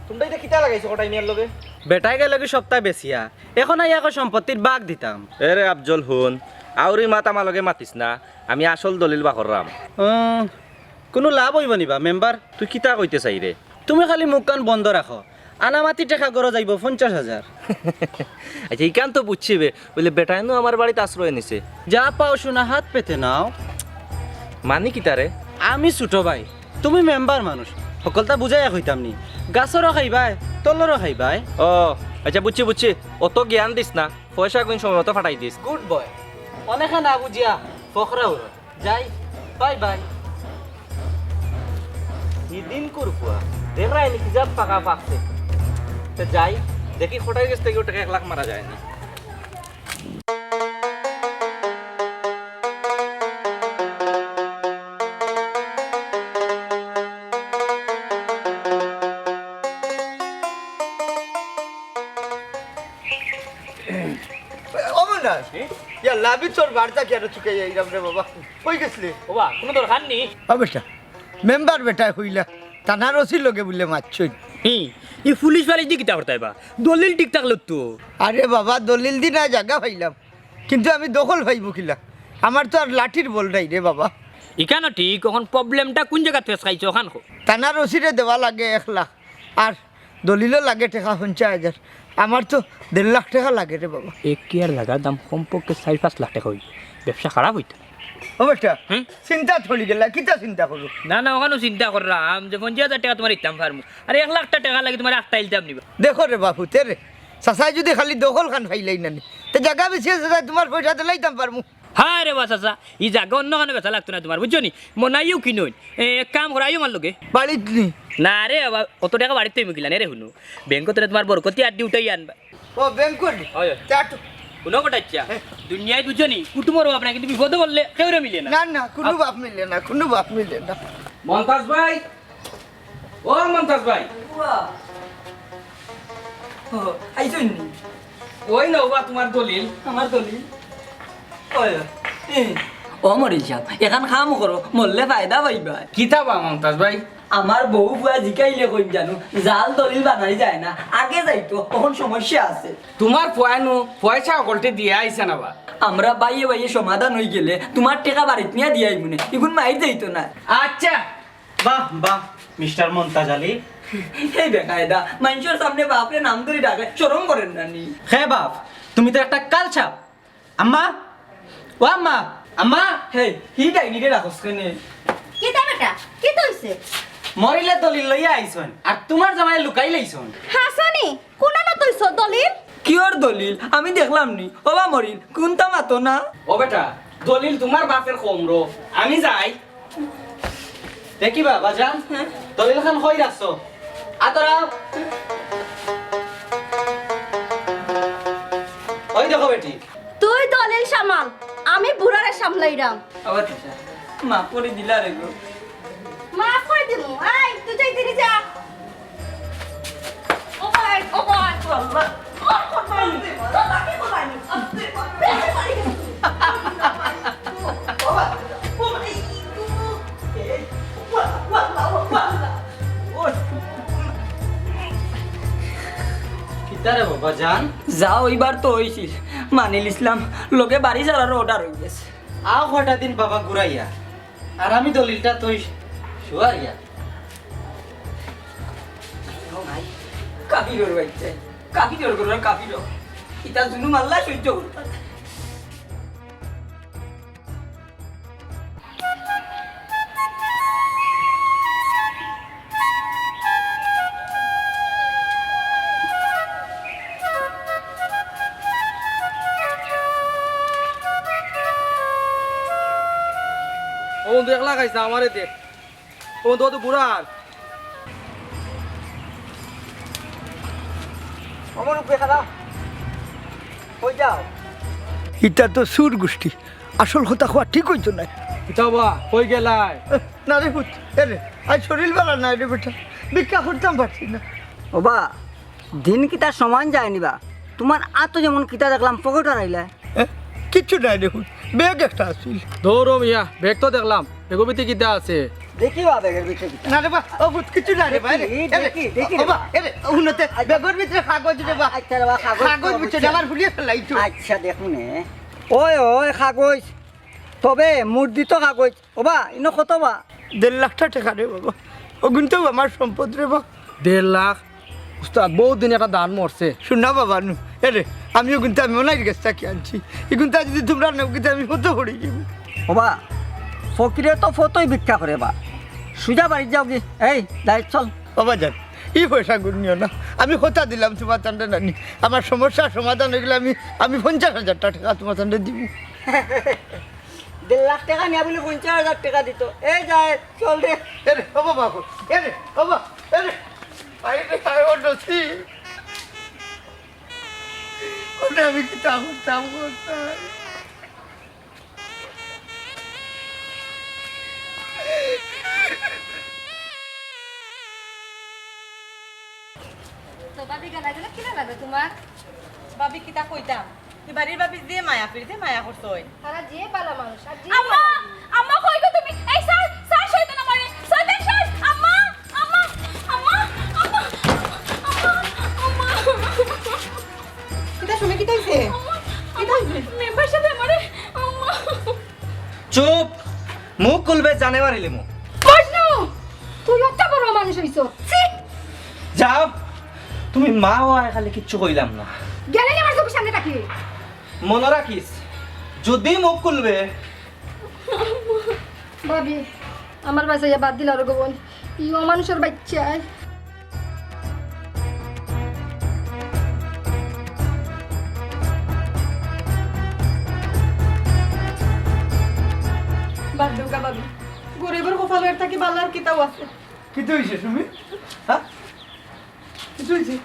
Speaker 8: তোমরা এটা কিতা লাগাইছো কোটাই মিয়ার লগে
Speaker 3: বেটাই গেলে কি সপ্তাহ বেচিয়া এখন আই আকৌ সম্পত্তির বাঘ দিতাম
Speaker 8: এরে আফজল হুন আউরি মাত আমার লগে মাতিস না আমি আসল দলিল বা করলাম
Speaker 3: কোনো লাভ হইব নিবা মেম্বার
Speaker 8: তুই কিতা কইতে চাই রে
Speaker 3: তুমি খালি মুখ কান বন্ধ রাখো আনা মাটি টেকা গড় যাইব 50,000
Speaker 8: আচ্ছা ইকান তো বুঝছি বে বলে বেটাইনো আমার বাড়িতে আশ্রয় নিছে
Speaker 3: যা পাও শোনা হাত পেতে নাও
Speaker 8: মানি কিতা রে
Speaker 3: আমি ছোট ভাই তুমি মেম্বার মানুষ সকলটা বুঝাই হইতাম নি গাছরও খাইবাই তলরও খাইবাই
Speaker 8: ও আচ্ছা বুঝছি বুঝছি অত জ্ঞান দিস না পয়সা কোন সময় মতো ফাটাই দিস
Speaker 3: গুড বয় অনেক না বুঝিয়া ফখরা উড় যাই বাই বাই
Speaker 8: দিন করপুয়া দেখাই নাকি যা পাকা পাকছে তো যাই দেখি ফটাই গেছ থেকে ওটাকে 1 লাখ মারা যায় না
Speaker 1: অমরনাথ ইয়া লাভি তোর বার্তা কি আর চুকে যাইরাম রে বাবা কই গেছলি
Speaker 6: বাবা কোনো দরকার নেই
Speaker 1: অবশ্যই মেম্বার বেটা হইলা তানার ওসির লগে বললে মারছই
Speaker 6: এই পুলিশ বাড়ি দিয়ে কিতা করতে বা দলিল ঠিক থাকলো তো
Speaker 1: আরে বাবা দলিল দি না জায়গা পাইলাম কিন্তু আমি দখল পাইব কিলা আমার তো আর লাঠির বল নাই রে বাবা।
Speaker 6: ইকানো ঠিক এখন প্রবলেমটা কোন জায়গা ফেস খাইছো ওখান
Speaker 1: থানার রসিদে দেওয়া লাগে 1 লাখ, আর দলিলও লাগে টাকা 50,000। আমার তো 1.5 লাখ টাকা লাগে রে বাবা।
Speaker 6: এক কেয়ার লাগার দাম কমপক্ষে 4-5 লাখ টাকা হইল, ব্যবসা খারাপ হইতো।
Speaker 1: ও বেটা চিন্তা থলি গেলা, কিতা চিন্তা করো?
Speaker 6: না না ওখানে চিন্তা করলাম যে 50,000 টাকা তোমার ইতাম ফার্মু, আর 1 লাখ টাকা লাগে তোমার একটা ইলতাম নিবা।
Speaker 1: দেখো রে বাপু তেরে চাচাই যদি খালি দখল খান খাইলাই না তো জায়গা বেশি আছে, তোমার পয়সা তো লাইতাম পারমু।
Speaker 6: হ্যাঁ রে বাসা ই জায়গা অন্য কানে বেচা লাগতো না তোমার, বুঝছো নি? মনাইও কিনুন এক কাম করা আইও মার লোকে
Speaker 1: বাড়িত নি।
Speaker 6: না রে বাবা অত টাকা বাড়িতে তুমি কিলা নে রে শুনো, ব্যাংকত তোমার বরকতি আড্ডি উঠাই আনবা।
Speaker 1: ও ব্যাংক করলি
Speaker 6: হয়
Speaker 1: চাটু
Speaker 6: শুনো কটাচ্ছা দুনিয়ায় বুঝছো নি কুটুমর বাপ না, কিন্তু বিপদে বললে কেউ মিলে না।
Speaker 1: না না কোনো বাপ মিলে না, কোনো বাপ মিলে না।
Speaker 8: মন্তাজ ভাই, ও মন্তাজ ভাই,
Speaker 7: আইসুন নি
Speaker 8: ওই নাও বা তোমার দলিল।
Speaker 7: আমার দলিল ও মরিল সাহেব এখন কাম করো, মরলে ফায়দা পাইবা।
Speaker 8: কিতাবা মন্তাজ ভাই?
Speaker 7: আমার বউ বুয়া জিকাইলে কইম জানো জাল দলিল বানাই যায় না, আগে যাইতো তখন সমস্যা আছে।
Speaker 8: তোমার পয়ানো পয়সা অকলটে দিয়ে আইসা না বা?
Speaker 7: আমরা বাইয়ে বাইয়ে সমাধান হয়ে গেলে তোমার টাকা বাড়িতে নিয়ে দিয়াই মনে এখন মাইর যাইতো না।
Speaker 8: আচ্ছা
Speaker 3: বাহ বাহ মিস্টার মন্তাজ আলী।
Speaker 7: এই বেকায়দা মানুষের সামনে বাপরে নাম ধরে ডাকে, শরম করেন না নি?
Speaker 3: হ্যাঁ বাপ, তুমি তো একটা কালছাপ। আম্মা, ও আম্মা, আম্মা।
Speaker 7: হে হি ডাইনিকে রাখস কেনে?
Speaker 2: কিতা বেটা কি হইছে?
Speaker 3: মরিলে দলিল লইয়া আইছন আর তোমার জামাই লুকাই লাইছন।
Speaker 2: হাসানি কোনা না তইছো দলিল?
Speaker 7: কিওর দলিল আমি দেখলাম নি। ওবা মরিল কোনটা মাতো না?
Speaker 8: ও বেটা দলিল তোমার বাপের কমরো, আমি যাই।
Speaker 3: দেখি বাবা যান দলিল খান কই রাখছো, আতরাও। ওই দেখো বেটি।
Speaker 2: তুই দলিল সামাল, আমি বুড়ারে সামলাইরাম।
Speaker 7: আবার তিসা মা পরে দিলা রে গো।
Speaker 2: মাফ করে দিমু। আই তুই যাই দিনি যা। ও ভাই আল্লাহ ও কোথায় নি দাদা কি বলানি আস্তে বেশি পারি ও ভাই
Speaker 3: কিতারে বাবা যান।
Speaker 7: যাও এবার তো হইছিল মানিল ইসলাম লোকে বাড়ি ছাড়ার অর্ডার হয়ে গেছে।
Speaker 3: আও কটা দিন বাবা ঘুরাইয়া, আর আমি দলিলটা তুই শুয়ারিয়া।
Speaker 7: কাবির বাচ্চা কাবির করো কাবির ইটা জুনু মাল্লা সহ্য করতে।
Speaker 5: ও বন্ধু 1 লাখ আইসা আমারে দে। ও বন্ধু তো বুড়ার
Speaker 1: আমার উপরে খারাপ হয়ে যাও। ইটা তো সুর গোষ্ঠী, আসল কথা হওয়া ঠিক হইতো না।
Speaker 5: কিতাবা কই গেলাই?
Speaker 1: না রে পুত এরে আজ শরীর বেলা নাই রে বেটা, ভিক্ষা করতাম পারছি না।
Speaker 7: ওবা দিন কি তার সমান যায়নি বা? তোমার আতো যেমন কিতা দেখলাম পকেট হারাইলা।
Speaker 1: কিচ্ছু নাই দেখুন, ব্যাগ একটা আসছিল।
Speaker 5: ধরো মিয়া ব্যাগ তো দেখলাম, এগোবিতে কিতা আছে?
Speaker 7: দেখি বা ব্যাগের ভিতরে
Speaker 1: না রে বা ও পুত কিছু নাই রে ভাই।
Speaker 7: দেখি
Speaker 1: বাবা এরে উন্নতে ব্যাগের ভিতরে কাগজ রে বা।
Speaker 7: আচ্ছা রে বা
Speaker 1: কাগজ ভিতরে আমার ভুলিয়ে ফেলাই তো।
Speaker 7: আচ্ছা দেখুন ওই ওই কাগজ তবে মুর্দিত কাগজ ওবা ইনো কত বা?
Speaker 1: 1.5 লাখ টাকা রে বাবা, ও কিন্তু আমার সম্পদ রে বা।
Speaker 5: 1.5 লাখ? উস্তাদ বহুত দিন একটা দান মরছে।
Speaker 1: শুনা বাবা নু এরে আমিও কিন্তু আমি ওনার কাছ থেকে আনছি, এখন তা যদি তোমরা নেও কিন্তু আমি কত পড়ে যাব।
Speaker 7: ওবা ফকিরে তো ফটোই ভিক্ষা করে বা, সুজা বাড়ি যাও কি? এই যাই চল।
Speaker 1: বাবা যান এই পয়সা গুনিও না, আমি কথা দিলাম তোমার তান্ডে নানি, আমার সমস্যার সমাধান হয়ে গেলে আমি 50,000 টাকা তোমার তান্ডে দিব।
Speaker 7: 1.5 লাখ টাকা নিয়ে বলে 50,000 টাকা দিত। এই যায় চল রে।
Speaker 1: এরে বাবা বাবু এরে বাবা এরে আইরে তাই ওডছি ওটা আমি কি তা করতাম করতাম।
Speaker 2: তো বাবি গানা গেলে কিনা লাগে তোমার? বাবি কিতা কইতাম কি বাড়ির বাবি দিয়ে মায়া ফিরতে মায়া করছই।
Speaker 4: তারা যে ভালো মানুষ আর যে
Speaker 2: আম্মা আম্মা কই গো তুমি? এই স্যার স্যার শয়তান আমারে শয়তান স্যার। আম্মা আম্মা আম্মা আম্মা আম্মা কিতা শুনে কি তাইছে? কিতা হইছে? মেম্বার সাথে আমারে আম্মা
Speaker 3: চুপ মুখ খুলবে জানে মারিলে মু
Speaker 4: মজনু তুই অত বড় মানুষ হইছো ছি
Speaker 3: যাও তুমি মা হয় খালি কিচ্ছু কইলাম না
Speaker 4: গেলে আমার চোখের সামনে তাকি
Speaker 3: মনে রাখিস যদি মুখ খুলবে
Speaker 4: ভাবি আমার বাসায় বাদ দিল আর গোবন ইও মানুষের বাচ্চা
Speaker 9: বাদ দেও গা ভাবি গরিবের কপালের থাকি বালার কিতাও আছে
Speaker 1: কি তো হয়েছে তুমি হ্যাঁ কিছু হয়েছে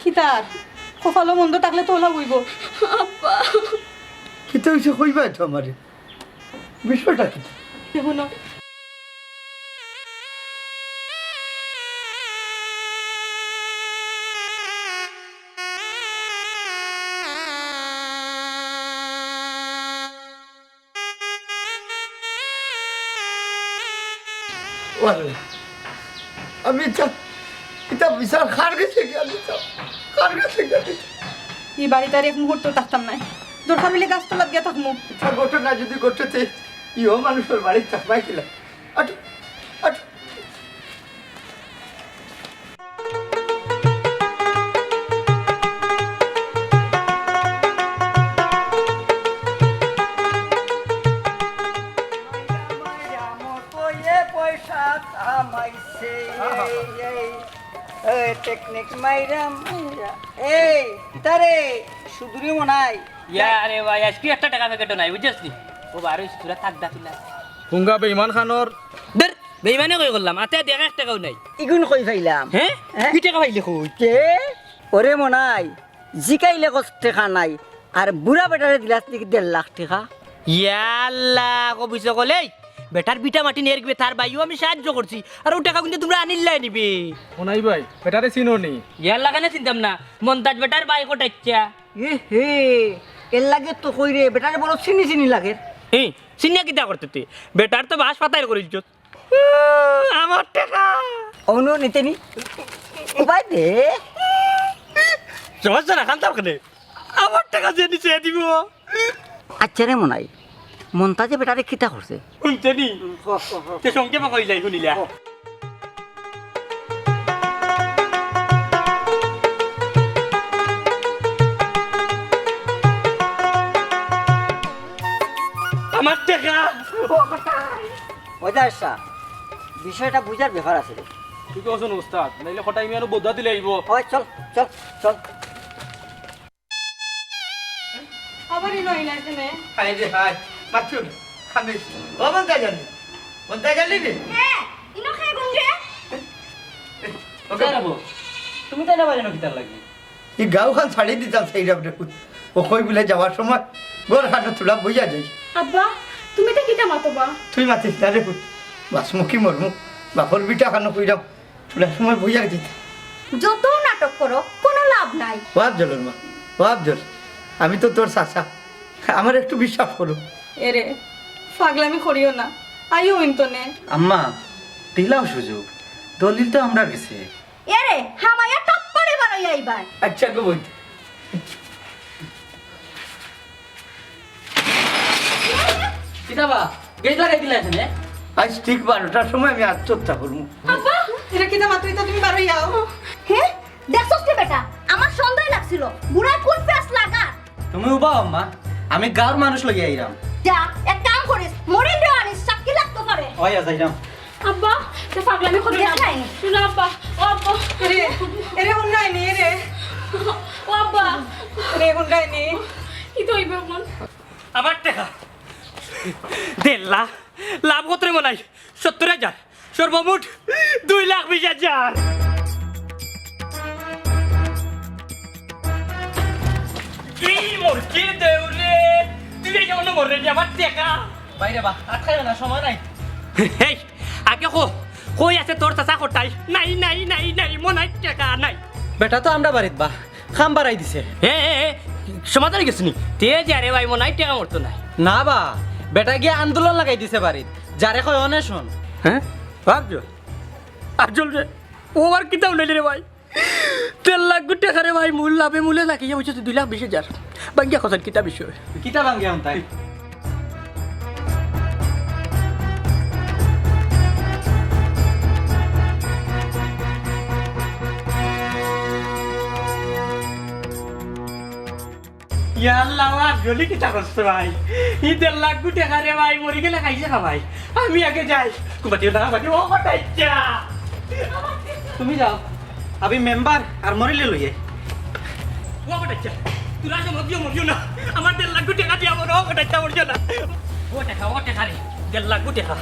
Speaker 9: কিতার কপালও মন্দ থাকলে তো ওলা বইব
Speaker 2: আব্বা
Speaker 1: কি তো হয়েছে কইবা তো আমারে বিষয়টা কি
Speaker 9: দেখুন
Speaker 1: ওয়াল্লাহ আমি এটা বিশাল খার গেছে কি আমি খার গেছে কি
Speaker 9: এই বাড়িতে আর এক মুহূর্ত থাকতাম নাই দরকার মিলে গাছতলাত গিয়ে থাকমু
Speaker 1: ইচ্ছা ঘটনা যদি ঘটেছে ইও মানুষের বাড়ি থাকবাই কিলা আটু আটু
Speaker 7: টেকনিক মাইরাম এই তারে সুদুরি মনাই
Speaker 6: ইয়া আরে ভাই আজকে একটা টাকা প্যাকেটও নাই বুঝছিস নি ও বারো তোরা থাক দাখিলা
Speaker 5: হুঙ্গা বেঈমান খানোর
Speaker 6: দের বেইমানে কই করলাম আতে দেখ এক টাকাও নাই
Speaker 7: ইগুন কই ফাইলাম
Speaker 6: হ্যাঁ কি টাকা পাইলে কই
Speaker 7: কে ওরে মনাই জিকাইলে কত টাকা নাই আর বুড়া বেটারে দিলাস নাকি 1.5 লাখ টাকা
Speaker 6: ইয়াল্লা কবিছ কলেই বেটার বিটা মাটি নিয়ে রাখবে তার বাইও আমি সাহায্য করছি আর ও টাকা কিন্তু তোমরা আনিল্লাই নিবে
Speaker 5: ওনাই ভাই বেটারে চিনো নি
Speaker 6: ইয়াল্লা কেন চিন্তাম না মন্তাজ বেটার বাই কোটাচ্ছা
Speaker 7: এ হে এর লাগে তো কই রে বেটারে বড় চিনি চিনি লাগে
Speaker 6: হে সিনিয়া কিটা করতে তুই বেটার তো বাস পাতাই করিস আমার টাকা
Speaker 7: অন্য নিতে নি উপায় দে
Speaker 6: সমস্যা না খান্তাম কেন আমার টাকা যে নিচে দিব
Speaker 7: আচ্ছা রে মনাই মন্তাজে বেটারে কিতা করছে
Speaker 6: শুনতে নি তে সঙ্গে বা কই যাই শুনিলা আমার টাকা
Speaker 7: ওইটা আসা বিষয়টা বুঝার ব্যাপার আছে রে
Speaker 5: তুই কসন উস্তাদ নাইলে কটাই মিয়ানো বোঝা দিলে আইব
Speaker 7: ওই চল চল চল
Speaker 9: আবার ইনো ইলাইছে নে
Speaker 1: হাই রে হাই মাত্র খামিস ও মন্তা জানি রে
Speaker 2: হ্যাঁ ইনো খাই গুন রে
Speaker 1: ওকে
Speaker 3: তুমি তাই না বাজে না কিতার লাগি
Speaker 1: এই গাঁও খান ছাড়ি দিতাম সেই রাবড়ে ও কই বলে যাওয়ার সময় গোর হাতে তুলা বইয়া যাই
Speaker 4: আব্বা তুমি তো কিটা মাতবা
Speaker 1: তুই মাতিস না রে বাসমুখী মরমু বাপর বিটা খানো কইরাম তুলার সময় বইয়া দিতে
Speaker 4: যত নাটক করো কোনো লাভ নাই
Speaker 1: ওয়াব জলের মা ওয়াব জল আমি তো তোর চাচা আমার একটু বিশ্বাস করো
Speaker 9: এরে পাগলামি করিও না আইও ইনতো নে
Speaker 3: আম্মা দিলাও সুযোগ দলিল তো আমরা গেছে
Speaker 4: এরে হামায়া টপ্পরে বানাই আইবার
Speaker 1: আচ্ছা গো বইতে
Speaker 3: কিতাবা গেট লাগাই দিলা এখানে
Speaker 1: আজ ঠিক 12টার সময় আমি আত্মহত্যা করবো
Speaker 9: আব্বা এরা কিতা মাত্রই তুমি বারো যাও
Speaker 4: হে দেখছস কি বেটা আমার সন্দেহ লাগছিল বুড়া কোন প্যাস লাগা
Speaker 3: তুমি উবা আম্মা আমি গাঁর মানুষ লই আইরাম
Speaker 4: যা এক কাম করিস মরিন রে আনিস সাক্ষী লাগতে পারে
Speaker 3: ওই আইরাম
Speaker 2: আব্বা তে পাগলামি করি না
Speaker 4: নাই
Speaker 2: শুনো আব্বা ও আব্বা
Speaker 9: এরে এরে হুন্ডাই নি রে
Speaker 2: ও আব্বা
Speaker 9: এরে হুন্ডাই নি
Speaker 2: কি তো হইবে মন
Speaker 6: আমার টাকা 1.5 লাখ লাভ কত রে মনাই 70,000 সর্বমোট 2,20,000 কি মুরগি দেউরে তুই এই যেমন মরে যে আমার টাকা
Speaker 3: বাইরে বা আটকাই না সময় নাই
Speaker 6: এই আগে কই আছে তোর চাচা কোটাই নাই নাই নাই নাই মনাই টাকা নাই
Speaker 3: বেটা তো আমরা বাড়িত বা খাম বাড়াই দিছে
Speaker 6: এ সমাধান গেছিস নি তে যে আরে ভাই মনাই টাকা মরতো নাই
Speaker 3: না বা বেটা গিয়ে আন্দোলন লাগাই দিছে বাড়িত যারে কয় অনেশন
Speaker 6: হ্যাঁ আফজল আফজল রে ও আর কিতাব লইলে রে ভাই 3 লাখ টাকা রে ভাই মূল লাভে মূলে লাগিয়ে বলছে 2,20,000 বাকি কথা কিতাব বিষয়
Speaker 3: কিতা ভাঙ্গে তাই
Speaker 6: ইয়া আল্লাহ আফজলি কি করছে ভাই ই 1.5 লাখ টাকা রে ভাই মরি গেলে খাইছে খা ভাই আমি আগে যাই কুমাতিও না বাকি ও হটাইছা
Speaker 3: তুমি যাও আমি মেম্বার আর মরিলে লইয়ে
Speaker 6: ও হটাইছা তুই আসে মরিও না আমার 1.5 লাখ টাকা দিয়া বড় ও হটাইছা মরিও না ও টাকা রে 1.5 লাখ টাকা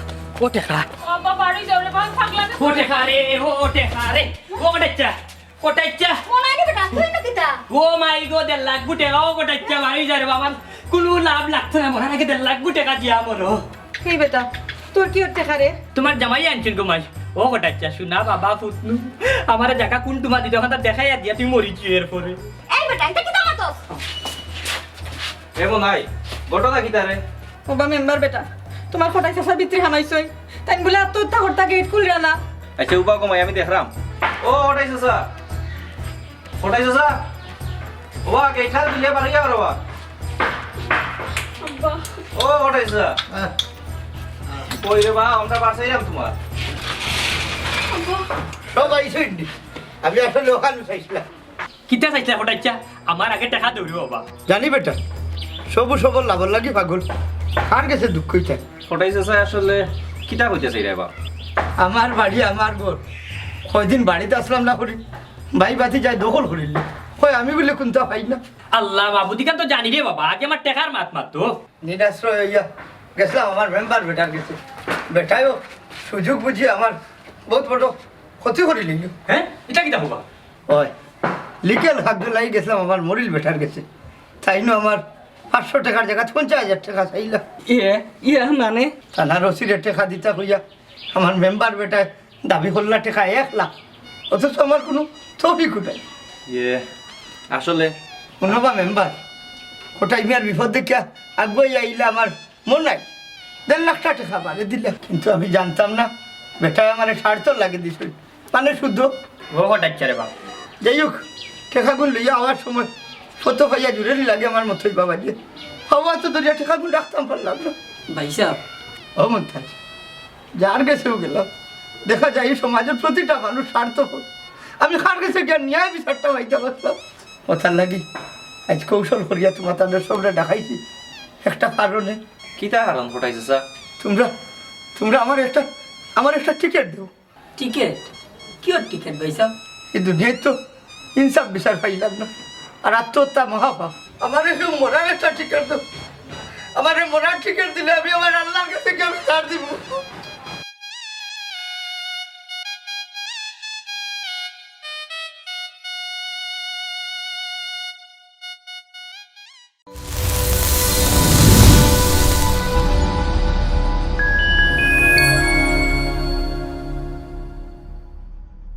Speaker 6: ও টাকা
Speaker 2: আব্বা বাড়ি যাও রে বান পাগলা
Speaker 6: ও টাকা রে ও হটাইছা কোটাইছা
Speaker 2: মনে আগে বেটা তুই না কিতা
Speaker 6: ও মাই গো 1.5 লাখ টাকা ও কোটাইছা বাড়ি যায় রে বাবা কোনো লাভ লাগছে না মনে আগে 1.5 লাখ টাকা দিয়া বড়
Speaker 9: এই বেটা তোর কি ওর টেকা রে
Speaker 6: তোমার জামাই আনছেন গোমাই ও কোটাইছা শুনা বাবা ফুটনু আমার জায়গা কোন তোমার দিতে কথা দেখাইয়া দিয়া তুমি মরিছি এরপরে
Speaker 2: এই বেটা এটা কিতা মাতস
Speaker 8: এমন নাই ঘটনা কি তারে
Speaker 9: ওবা মেম্বার বেটা তোমার ফটাই চাষা বিত্রি হামাইছই তাই বলে আত্মহত্যা করতা গেট খুলরা না
Speaker 8: আচ্ছা উবা কমাই আমি দেখলাম ও ওটাইছে স্যার ওটাইছে স্যার ওয়া কেঠাল দিলে বাড়িয়া করবা
Speaker 2: আব্বা
Speaker 8: ও ওটাইছে কই রে বা আমরা বাড়াইলাম তোমার
Speaker 1: সব আইসই আমি আসলে ওখানে চাইছিলাম
Speaker 6: কিতা চাইছে কোটাইছা আমার আগে টাকা দৌড়ি বাবা
Speaker 1: জানি বেটা সবু সবল লাভর লাগি পাগল আর গেছে দুঃখ হইতে
Speaker 8: ওটাইছে স্যার আসলে কিটা কইতেছে রে বা
Speaker 1: আমার বাড়ি আমার ঘর কয়দিন বাড়িতে আসলাম না করি ভাই বাতি যায় দখল করিল কই আমি বলে কোনটা পাই না
Speaker 6: আল্লাহ বাবুদিকান তো জানি রে বাবা আগে আমার টাকার মাত মারতো
Speaker 1: নিরাশ্রয় হইয়া গেছিলাম আমার মেম্বার বেটার গেছে বেটায়ও সুযোগ বুঝি আমার বহুত বড় ক্ষতি করে নিল
Speaker 6: হ্যাঁ এটা কিতা বাবা
Speaker 1: হয় লিকেল হাত লাগি গেছিলাম আমার মরিল বেটার গেছে তাই না আমার 500 টাকার জায়গা 50,000 টাকা চাইলাম
Speaker 3: ইয়ে মানে
Speaker 1: থানা রসিদের টাকা দিতা হইয়া আমার মেম্বার বেটায় দাবি করলা টাকা 1 লাখ অথচ আমার কোনো ছবি কোটাই
Speaker 8: ইয়ে আসলে
Speaker 1: কোনোবা মেম্বার কোটাই মিয়ার বিপদ দেখিয়া আগুয়াই আইলে আমার মন নাই 1.5 লাখ টাকা বাড়ে দিলে কিন্তু আমি জানতাম না বেটায় আমার স্বার্থ লাগে দিছিল মানে শুদ্ধ
Speaker 6: ও কোটাইছা রে বাবা
Speaker 1: যাই হোক টাকাগুলো লইয়া আওয়ার সময় কত ভাইয়া জুড়ে লাগে আমার মতোই বাবা দিয়ে হওয়া তো দরিয়া টাকাগুলো রাখতাম পারলাম না
Speaker 3: ভাই সাহেব
Speaker 1: ও মন্তাজ যার গেছেও গেলাম দেখা যায় এই সমাজের প্রতিটা মানুষ স্বার্থপর আমি কার গেছে গিয়ে ন্যায় বিচারটা পাইতে পারলাম কথার লাগি আজ কৌশল করিয়া তোমার তাদের সবটা দেখাইছি একটা কারণে
Speaker 8: কিটা কারণ ওটাইছে স্যার
Speaker 1: তোমরা তোমরা আমার একটা টিকিট দেও
Speaker 3: টিকেট কি ওর টিকেট ভাই সাহেব
Speaker 1: এই দুনিয়ায় তো ইনসাফ বিচার পাইলাম না আর আত্মহত্যা মহাপাপ আমার একটু মরার একটা টিকিট দেও আমার মরার টিকিট দিলে আমি আমার আল্লাহর কাছে কি আমি ছাড় দিব